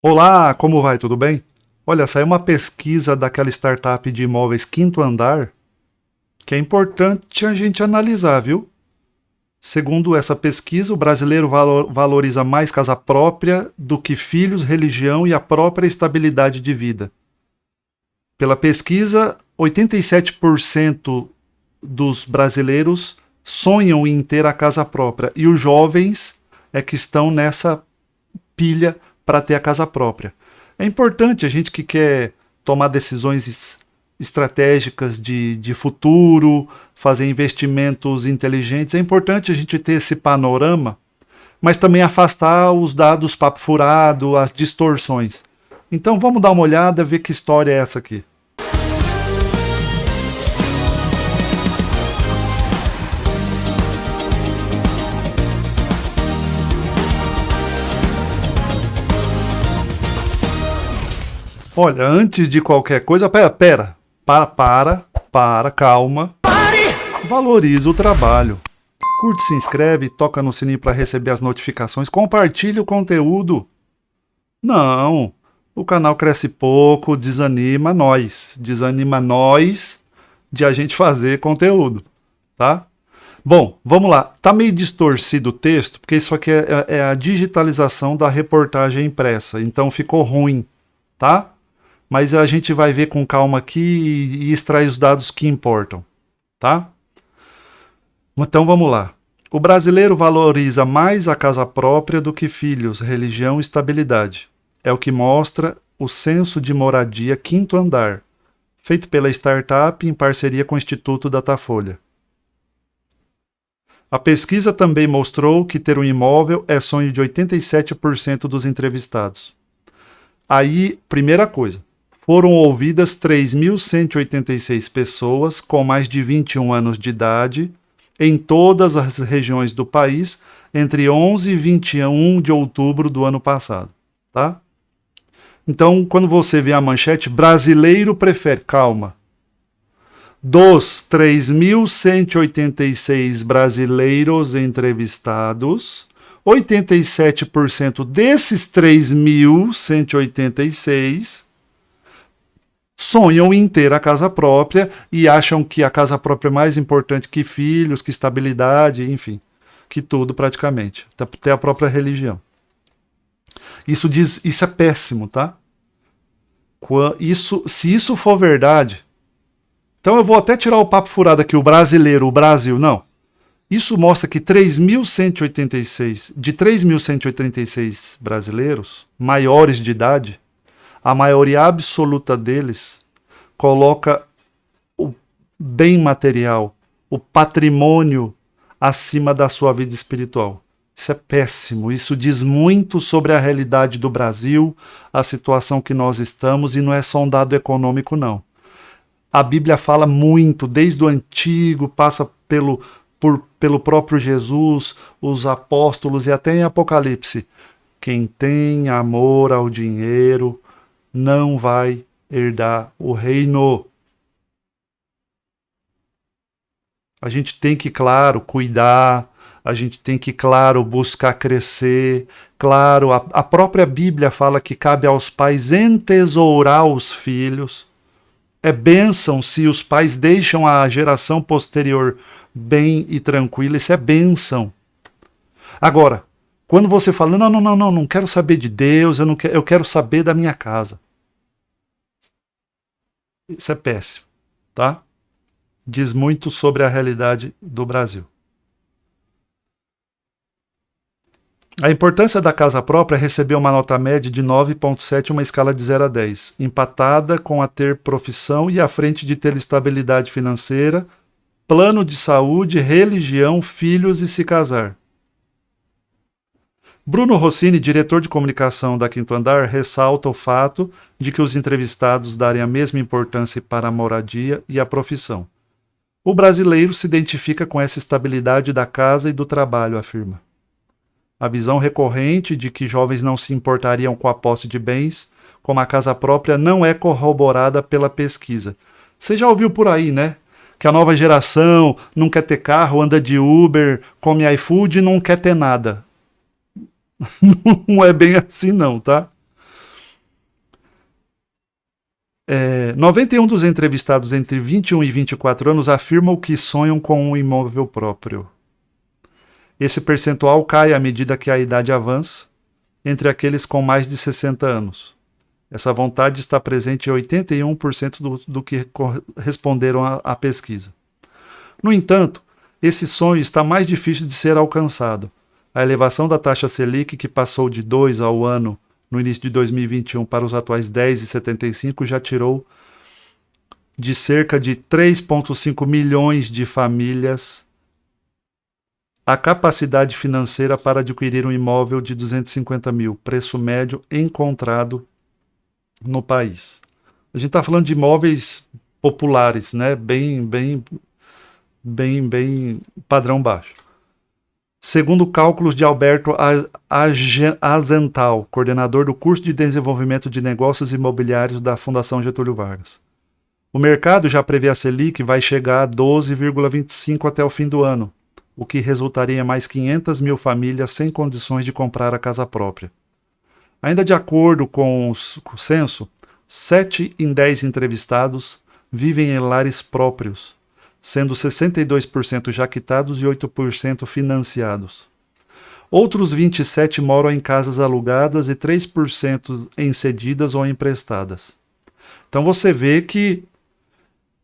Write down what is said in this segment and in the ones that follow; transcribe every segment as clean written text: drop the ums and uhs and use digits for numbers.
Olá, como vai? Tudo bem? Olha, saiu uma pesquisa daquela startup de imóveis Quinto Andar que é importante a gente analisar, viu? Segundo essa pesquisa, o brasileiro valoriza mais casa própria do que filhos, religião e a própria estabilidade de vida. Pela pesquisa, 87% dos brasileiros sonham em ter a casa própria e os jovens é que estão nessa pilha para ter a casa própria. É importante a gente que quer tomar decisões estratégicas de futuro, fazer investimentos inteligentes, é importante a gente ter esse panorama, mas também afastar os dados papo furado, as distorções. Então vamos dar uma olhada, ver que história é essa aqui. Olha, antes de qualquer coisa, calma. Valoriza o trabalho. Curte, se inscreve, toca no sininho para receber as notificações, compartilha o conteúdo. Não, o canal cresce pouco, desanima nós de a gente fazer conteúdo, tá? Bom, vamos lá. Tá meio distorcido o texto, porque isso aqui é a digitalização da reportagem impressa, então ficou ruim, tá? Mas a gente vai ver com calma aqui e extrair os dados que importam, tá? Então vamos lá. O brasileiro valoriza mais a casa própria do que filhos, religião e estabilidade. É o que mostra o Censo de Moradia Quinto Andar, feito pela startup em parceria com o Instituto Datafolha. A pesquisa também mostrou que ter um imóvel é sonho de 87% dos entrevistados. Aí, primeira coisa, foram ouvidas 3.186 pessoas com mais de 21 anos de idade em todas as regiões do país entre 11 e 21 de outubro do ano passado, tá? Então, quando você vê a manchete, brasileiro prefere, calma. Dos 3.186 brasileiros entrevistados, 87% desses 3.186 sonham em ter a casa própria e acham que a casa própria é mais importante que filhos, que estabilidade, enfim, que tudo praticamente, até a própria religião. Isso é péssimo, tá? Se isso for verdade, então eu vou até tirar o papo furado aqui, o Brasil, não. Isso mostra que de 3.186 brasileiros maiores de idade, a maioria absoluta deles coloca o bem material, o patrimônio acima da sua vida espiritual. Isso é péssimo, isso diz muito sobre a realidade do Brasil, a situação que nós estamos, e não é só um dado econômico, não. A Bíblia fala muito, desde o Antigo, passa pelo próprio Jesus, os apóstolos e até em Apocalipse. Quem tem amor ao dinheiro não vai herdar o reino. A gente tem que, claro, cuidar, a gente tem que, claro, buscar crescer. Claro, a própria Bíblia fala que cabe aos pais entesourar os filhos. É bênção se os pais deixam a geração posterior bem e tranquila, isso é bênção. Agora, quando você fala, não quero saber de Deus, eu quero saber da minha casa. Isso é péssimo, tá? Diz muito sobre a realidade do Brasil. A importância da casa própria recebeu uma nota média de 9,7, uma escala de 0 a 10, empatada com a ter profissão e à frente de ter estabilidade financeira, plano de saúde, religião, filhos e se casar. Bruno Rossini, diretor de comunicação da Quinto Andar, ressalta o fato de que os entrevistados darem a mesma importância para a moradia e a profissão. O brasileiro se identifica com essa estabilidade da casa e do trabalho, afirma. A visão recorrente de que jovens não se importariam com a posse de bens, como a casa própria, não é corroborada pela pesquisa. Você já ouviu por aí, né? Que a nova geração não quer ter carro, anda de Uber, come iFood e não quer ter nada. Não é bem assim não, tá? 91 dos entrevistados entre 21 e 24 anos afirmam que sonham com um imóvel próprio. Esse percentual cai à medida que a idade avança entre aqueles com mais de 60 anos. Essa vontade está presente em 81% do que responderam à pesquisa. No entanto, esse sonho está mais difícil de ser alcançado. A elevação da taxa Selic, que passou de 2 ao ano no início de 2021 para os atuais 10,75, já tirou de cerca de 3,5 milhões de famílias a capacidade financeira para adquirir um imóvel de 250 mil, preço médio encontrado no país. A gente está falando de imóveis populares, né? Bem padrão baixo. Segundo cálculos de Alberto Azental, coordenador do curso de desenvolvimento de negócios imobiliários da Fundação Getúlio Vargas. O mercado já prevê a Selic vai chegar a 12,25 até o fim do ano, o que resultaria em mais 500 mil famílias sem condições de comprar a casa própria. Ainda de acordo com o censo, 7 em 10 entrevistados vivem em lares próprios, sendo 62% já quitados e 8% financiados. Outros 27% moram em casas alugadas e 3% em cedidas ou emprestadas. Então você vê que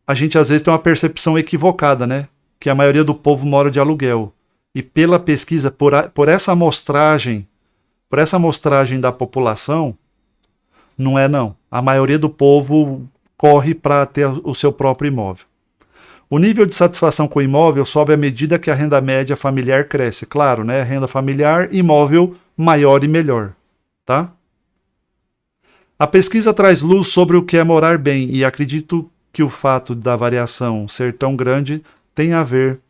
a gente às vezes tem uma percepção equivocada, né? Que a maioria do povo mora de aluguel. E pela pesquisa, por essa amostragem da população, não é não. A maioria do povo corre para ter o seu próprio imóvel. O nível de satisfação com o imóvel sobe à medida que a renda média familiar cresce. Claro, né? Renda familiar, imóvel maior e melhor. Tá? A pesquisa traz luz sobre o que é morar bem e acredito que o fato da variação ser tão grande tem a ver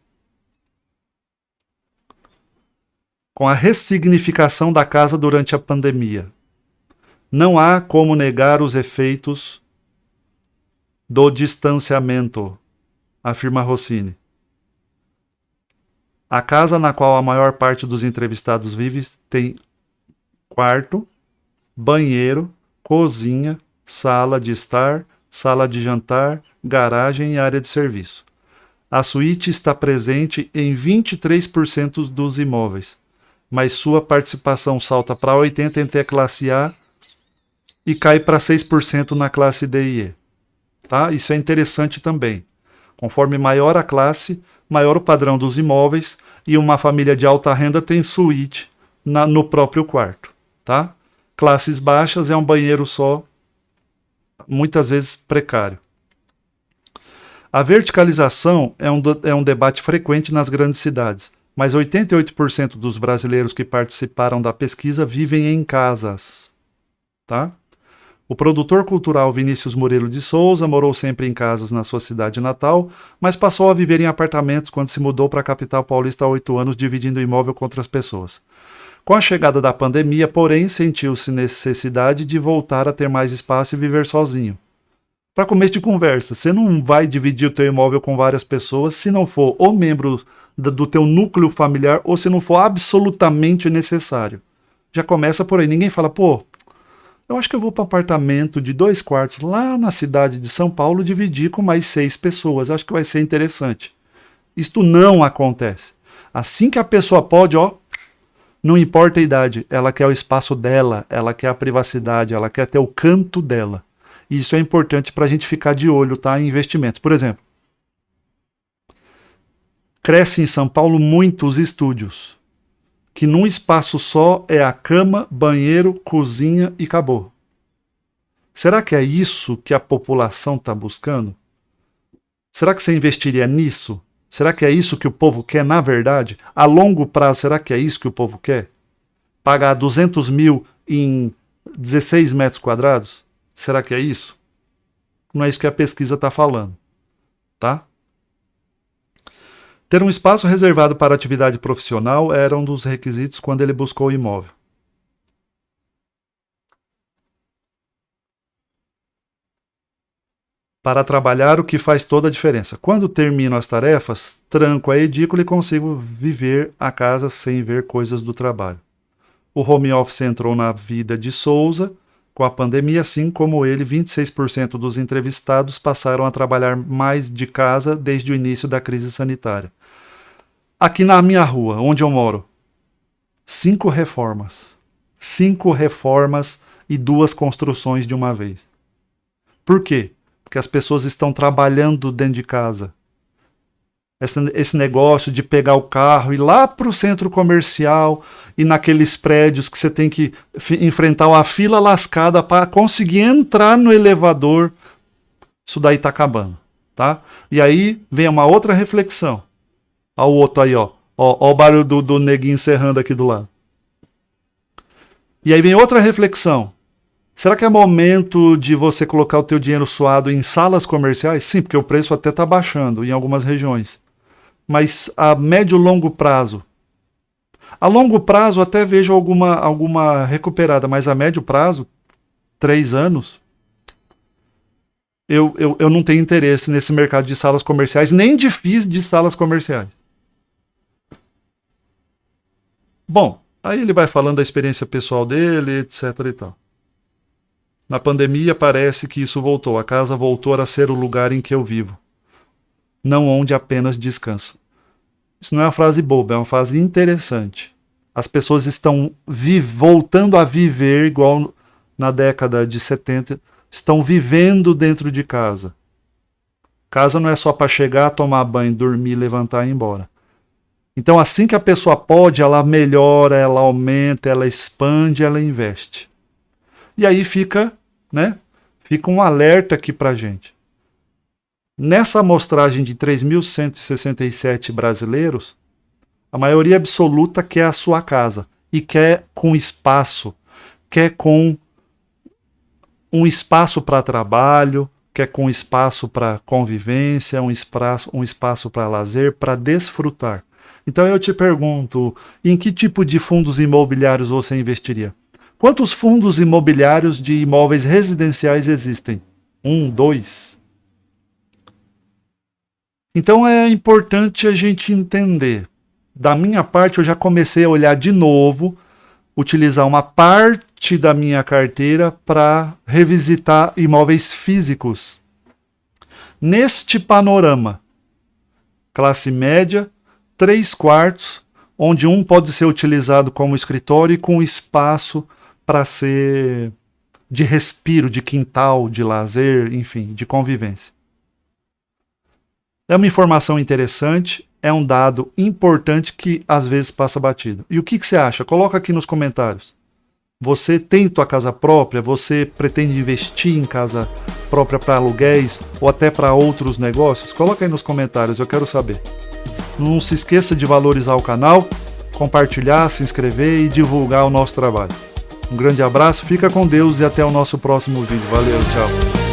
com a ressignificação da casa durante a pandemia. Não há como negar os efeitos do distanciamento, afirma Rossini. A casa na qual a maior parte dos entrevistados vive tem quarto, banheiro, cozinha, sala de estar, sala de jantar, garagem e área de serviço. A suíte está presente em 23% dos imóveis, mas sua participação salta para 80% entre a classe A e cai para 6% na classe D e E. Tá? Isso é interessante também. Conforme maior a classe, maior o padrão dos imóveis e uma família de alta renda tem suíte no próprio quarto. Tá? Classes baixas é um banheiro só, muitas vezes precário. A verticalização é um debate frequente nas grandes cidades, mas 88% dos brasileiros que participaram da pesquisa vivem em casas. Tá? O produtor cultural Vinícius Murilo de Souza morou sempre em casas na sua cidade natal, mas passou a viver em apartamentos quando se mudou para a capital paulista há 8 anos, dividindo o imóvel com outras pessoas. Com a chegada da pandemia, porém, sentiu-se necessidade de voltar a ter mais espaço e viver sozinho. Para começo de conversa, você não vai dividir o teu imóvel com várias pessoas se não for ou membro do teu núcleo familiar ou se não for absolutamente necessário. Já começa por aí. Ninguém fala, pô, eu acho que eu vou para um apartamento de 2 quartos lá na cidade de São Paulo dividir com mais 6 pessoas. Acho que vai ser interessante. Isto não acontece. Assim que a pessoa pode, ó, não importa a idade, ela quer o espaço dela, ela quer a privacidade, ela quer ter o canto dela. E isso é importante para a gente ficar de olho, tá, em investimentos. Por exemplo, cresce em São Paulo muitos estúdios, que num espaço só é a cama, banheiro, cozinha e acabou. Será que é isso que a população está buscando? Será que você investiria nisso? Será que é isso que o povo quer na verdade? A longo prazo, será que é isso que o povo quer? Pagar 200 mil em 16 metros quadrados? Será que é isso? Não é isso que a pesquisa está falando. Tá? Ter um espaço reservado para atividade profissional era um dos requisitos quando ele buscou o imóvel. Para trabalhar, o que faz toda a diferença. Quando termino as tarefas, tranco a edícula e consigo viver a casa sem ver coisas do trabalho. O home office entrou na vida de Souza Com a pandemia, assim como ele, 26% dos entrevistados passaram a trabalhar mais de casa desde o início da crise sanitária. Aqui na minha rua, onde eu moro, 5 reformas. 5 reformas e 2 construções de uma vez. Por quê? Porque as pessoas estão trabalhando dentro de casa. Esse negócio de pegar o carro e ir lá para o centro comercial e naqueles prédios que você tem que enfrentar uma fila lascada para conseguir entrar no elevador, isso daí está acabando, tá? E aí vem uma outra reflexão. Olha o outro aí, ó o barulho do neguinho encerrando aqui do lado. E aí vem outra reflexão. Será que é momento de você colocar o teu dinheiro suado em salas comerciais? Sim, porque o preço até está baixando em algumas regiões. Mas a médio e longo prazo. A longo prazo até vejo alguma recuperada, mas a médio prazo, 3 anos, eu não tenho interesse nesse mercado de salas comerciais, nem de FIIs de salas comerciais. Bom, aí ele vai falando da experiência pessoal dele, etc e tal. Na pandemia parece que isso voltou. A casa voltou a ser o lugar em que eu vivo, não onde apenas descanso. Isso não é uma frase boba, é uma frase interessante. As pessoas estão voltando a viver igual na década de 70, estão vivendo dentro de casa. Casa não é só para chegar, tomar banho, dormir, levantar e ir embora. Então assim que a pessoa pode, ela melhora, ela aumenta, ela expande, ela investe. E aí fica um alerta aqui pra gente. Nessa amostragem de 3.167 brasileiros, a maioria absoluta quer a sua casa. E quer com espaço, quer com um espaço para trabalho, quer com espaço para convivência, um espaço para lazer, para desfrutar. Então eu te pergunto, em que tipo de fundos imobiliários você investiria? Quantos fundos imobiliários de imóveis residenciais existem? 1, 2? Então é importante a gente entender. Da minha parte, eu já comecei a olhar de novo, utilizar uma parte da minha carteira para revisitar imóveis físicos. Neste panorama, classe média, 3 quartos, onde um pode ser utilizado como escritório e com espaço para ser de respiro, de quintal, de lazer, enfim, de convivência. É uma informação interessante, é um dado importante que às vezes passa batido. E o que você acha? Coloca aqui nos comentários. Você tem tua casa própria? Você pretende investir em casa própria para aluguéis ou até para outros negócios? Coloca aí nos comentários, eu quero saber. Não se esqueça de valorizar o canal, compartilhar, se inscrever e divulgar o nosso trabalho. Um grande abraço, fica com Deus e até o nosso próximo vídeo. Valeu, tchau.